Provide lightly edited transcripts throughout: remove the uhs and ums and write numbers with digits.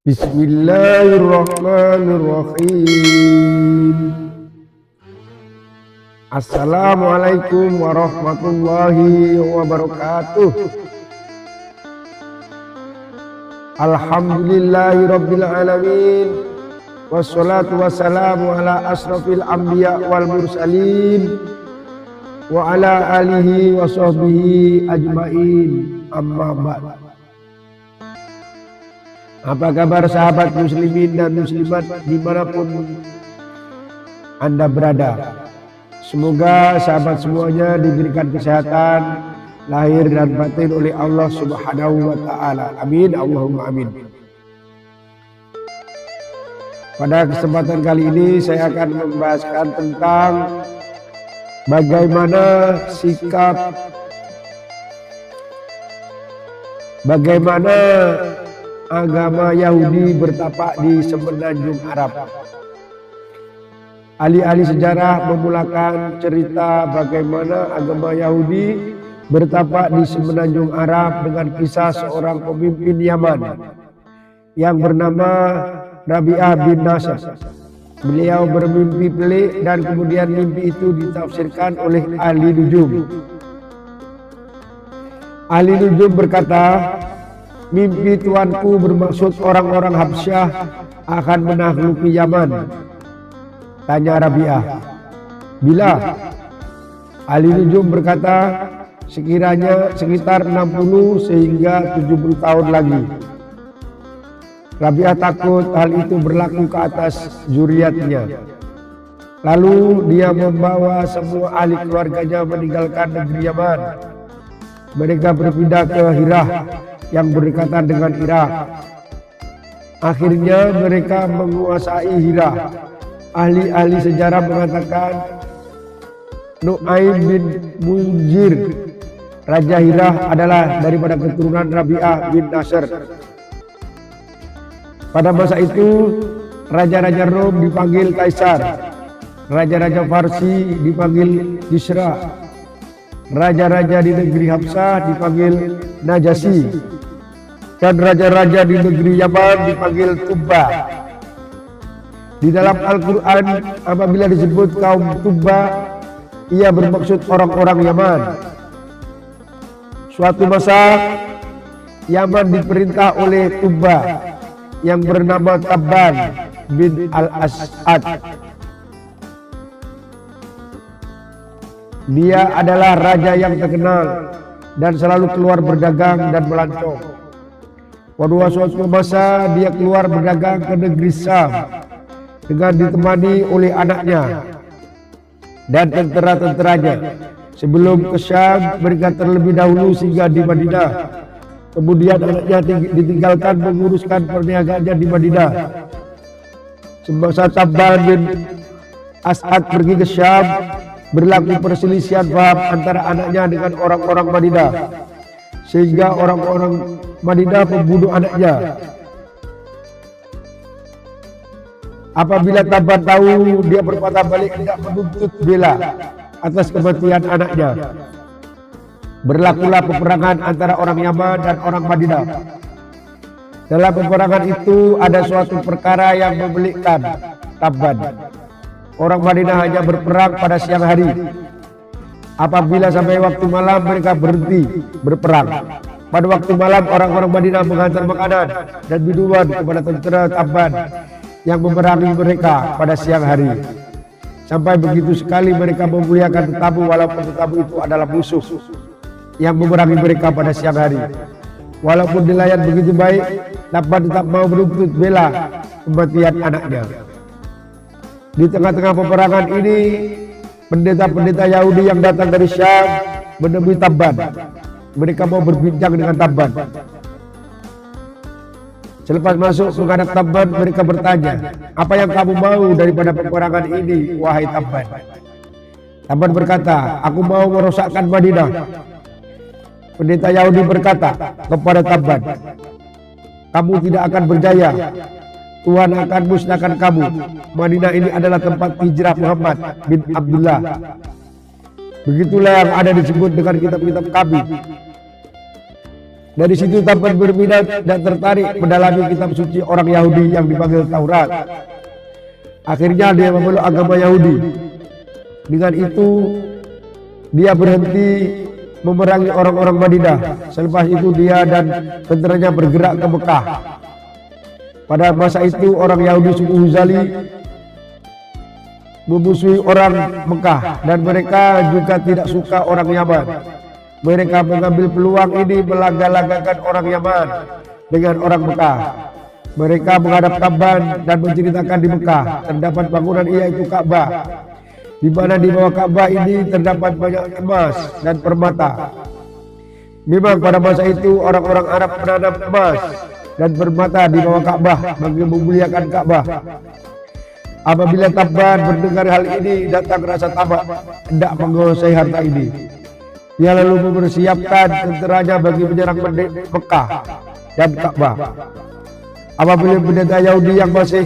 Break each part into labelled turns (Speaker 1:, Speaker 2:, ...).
Speaker 1: Bismillahirrahmanirrahim. Assalamualaikum warahmatullahi wabarakatuh. Alhamdulillahi rabbil alamin. Wassalatu wassalamu ala asrafil anbiya wal mursalin wa ala alihi wa sahbihi ajmain. Amma ba'd. Apa kabar sahabat muslimin dan muslimat dimanapun Anda berada? Semoga sahabat semuanya diberikan kesehatan lahir dan batin oleh Allah Subhanahu wa Ta'ala. Amin, Allahumma amin. Pada kesempatan kali ini saya akan membahaskan tentang bagaimana agama Yahudi bertapak di semenanjung Arab. Ahli-ahli sejarah memulakan cerita bagaimana agama Yahudi bertapak di semenanjung Arab dengan kisah seorang pemimpin Yaman yang bernama Rabi'ah bin Nasr. Beliau bermimpi pelik dan kemudian mimpi itu ditafsirkan oleh ahli nujum. Ahli nujum berkata, "Mimpi tuanku bermaksud orang-orang Habsyah akan menaklukki Yaman." Tanya Rabi'ah, "Bila?" Ahli nujum berkata, "Sekiranya sekitar 60 sehingga 70 tahun lagi." Rabi'ah takut hal itu berlaku ke atas zuriatnya. Lalu dia membawa semua ahli keluarganya meninggalkan negeri Yaman. Mereka berpindah ke Hirah yang berdekatan dengan Irak. Akhirnya mereka menguasai Hirah. Ahli-ahli sejarah mengatakan Nu'aim bin Munzir, Raja Hirah, adalah daripada keturunan Rabi'ah bin Nasr. Pada masa itu raja-raja Rom dipanggil Kaisar, raja-raja Farsi dipanggil Kisra, raja-raja di negeri Habsyah dipanggil Najasyi, dan raja-raja di negeri Yaman dipanggil Tubba. Di dalam Al-Quran apabila disebut kaum Tubba, ia bermaksud orang-orang Yaman. Suatu masa Yaman diperintah oleh Tubba yang bernama Tabban bin Al-As'ad. Dia adalah raja yang terkenal dan selalu keluar berdagang dan melancong. Pada suatu masa dia keluar berdagang ke negeri Syam dengan ditemani oleh anaknya dan tentera-tenteranya. Sebelum ke Syam, mereka terlebih dahulu singgah di Madinah. Kemudian anaknya ditinggalkan menguruskan perniagaannya di Madinah. Semasa Tabban bin As'ad pergi ke Syam, berlaku perselisihan paham antara anaknya dengan orang-orang Madinah, sehingga orang-orang Madinah membunuh anaknya. Apabila Tabban tahu, dia berpatah balik tidak menuntut bela atas kematian anaknya. Berlakulah peperangan antara orang Yaman dan orang Madinah. Dalam peperangan itu ada suatu perkara yang memelikkan Tabban. Orang Madinah hanya berperang pada siang hari. Apabila sampai waktu malam mereka berhenti berperang. Pada waktu malam orang-orang Madinah menghantar makanan dan minuman kepada tentera Tabban yang memerangi mereka pada siang hari. Sampai begitu sekali mereka memuliakan tetamu walaupun tetamu itu adalah musuh yang memerangi mereka pada siang hari. Walaupun dilayan begitu baik, Tabban tetap mau menuntut bela kematian anaknya. Di tengah-tengah peperangan ini, pendeta-pendeta Yahudi yang datang dari Syam menemui Tabban. Mereka mau berbincang dengan Tabban. Selepas masuk menghadap Tabban, mereka bertanya, "Apa yang kamu mau daripada peperangan ini, wahai Tabban?" Tabban berkata, "Aku mau merosakkan Madinah." Pendeta Yahudi berkata kepada Tabban, "Kamu tidak akan berjaya. Tuhan akan musnahkan kamu. Madinah ini adalah tempat hijrah Muhammad bin Abdullah. Begitulah yang ada disebut dengan kitab-kitab kami. Dari situ Taban berminat dan tertarik mendalami kitab suci orang Yahudi yang dipanggil Taurat. Akhirnya dia memeluk agama Yahudi. Dengan itu dia berhenti memerangi orang-orang Madinah. Selepas itu dia dan tentaranya bergerak ke Mekah. Pada masa itu orang Yahudi suku Huzali memusuhi orang Mekah dan mereka juga tidak suka orang Yaman. Mereka mengambil peluang ini melaga-lagakan orang Yaman dengan orang Mekah. Mereka menghadap Taban dan menceritakan di Mekah terdapat bangunan yaitu Ka'bah, di mana di bawah Ka'bah ini terdapat banyak emas dan permata. Memang pada masa itu orang-orang Arab menanam emas dan permata di bawah Ka'bah bagi memuliakan Ka'bah. Apabila Taban mendengar hal ini, datang rasa tamak hendak menguasai harta ini. Dia lalu mempersiapkan tentaranya bagi menyerang Mekah dan Ka'bah. Apabila pendeta Yahudi yang masih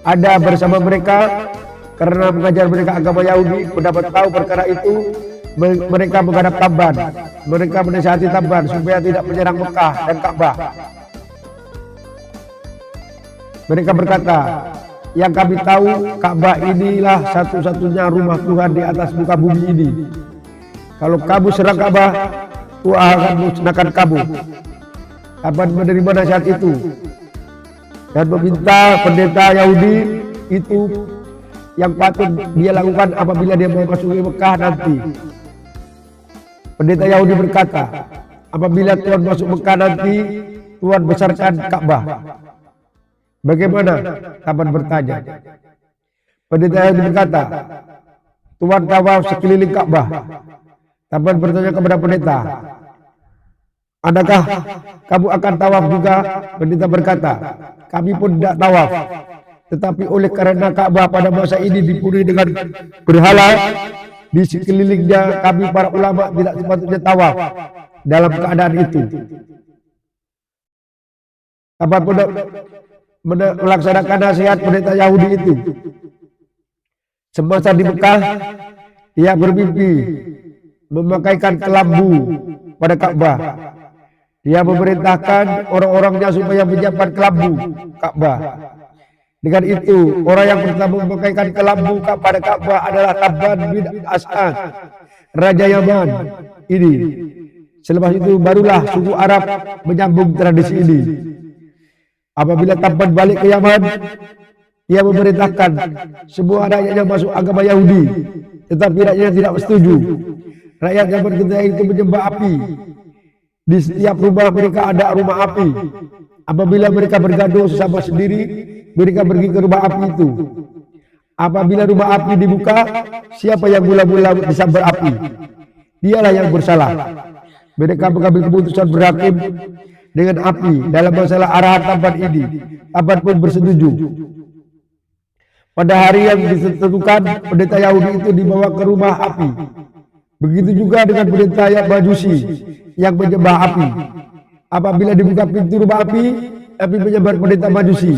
Speaker 1: ada bersama mereka karena mengajar mereka agama Yahudi mendapat tahu perkara itu, mereka menghadap Taban. Mereka menasihati Taban supaya tidak menyerang Mekah dan Ka'bah. Mereka berkata, yang kami tahu Ka'bah inilah satu-satunya rumah Tuhan di atas muka bumi ini. Kalau kamu serang Ka'bah, Tuhan akan musnahkan kamu. Taban menerima nasihat itu dan meminta pendeta Yahudi itu yang patut dia lakukan apabila dia memasuki Mekah nanti. Pendeta Yahudi berkata, apabila Tuhan masuk Mekah nanti, Tuhan besarkan Ka'bah. Bagaimana? Taban bertanya. Pendeta Yahudi berkata, Tuhan tawaf sekeliling Ka'bah. Taban bertanya kepada pendeta, adakah kamu akan tawaf juga? Pendeta berkata, kami pun tidak tawaf. Tetapi oleh karena Ka'bah pada masa ini dipenuhi dengan berhala di sekelilingnya, kami para ulama tidak sepatutnya tawaf dalam keadaan itu. Taban pun melaksanakan nasihat pendeta Yahudi itu. Semasa di Mekah, ia bermimpi memakaikan kelambu pada Ka'bah. Dia memerintahkan orang-orangnya supaya menyiapkan kelambu Ka'bah. Dengan itu, orang yang pertama memakaikan kelambu pada Ka'bah adalah Taban bin As'ad, Raja Yaman ini. Selepas itu barulah suku Arab menyambung tradisi ini. Apabila Taban balik ke Yaman, ia memerintahkan semua rakyatnya masuk agama Yahudi, tetapi rakyatnya tidak setuju. Rakyat Yaman ketika itu menyembah api. Di setiap rumah mereka ada rumah api. Apabila mereka bergaduh sesama sendiri, mereka pergi ke rumah api itu. Apabila rumah api dibuka, siapa yang mula-mula disambar api, dialah yang bersalah. Mereka mengambil keputusan berhakim dengan api dalam masalah arahan Taban ini. Taban pun bersetuju. Pada hari yang ditentukan, pendeta Yahudi itu dibawa ke rumah api. Begitu juga dengan pendeta yang Majusi yang menyembah api. Apabila dibuka pintu rumah api, api menyebar pendeta Majusi.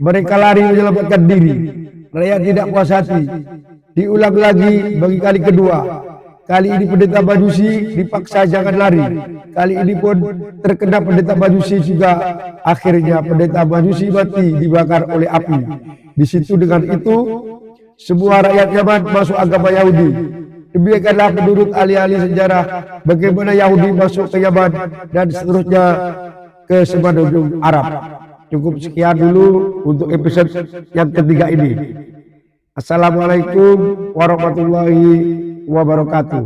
Speaker 1: Mereka lari menyelamatkan diri. Rakyat tidak puas hati. Diulang lagi bagi kali kedua. Kali ini pendeta Majusi dipaksa jangan lari. Kali ini pun terkena pendeta Majusi juga. Akhirnya pendeta Majusi mati dibakar oleh api. Di situ dengan itu semua rakyat Yaman masuk agama Yahudi. Demikianlah menurut ahli-ahli sejarah bagaimana Yahudi masuk ke Yaman dan seterusnya ke semenanjung Arab. Cukup sekian dulu untuk episode yang ketiga ini. Assalamualaikum warahmatullahi wabarakatuh.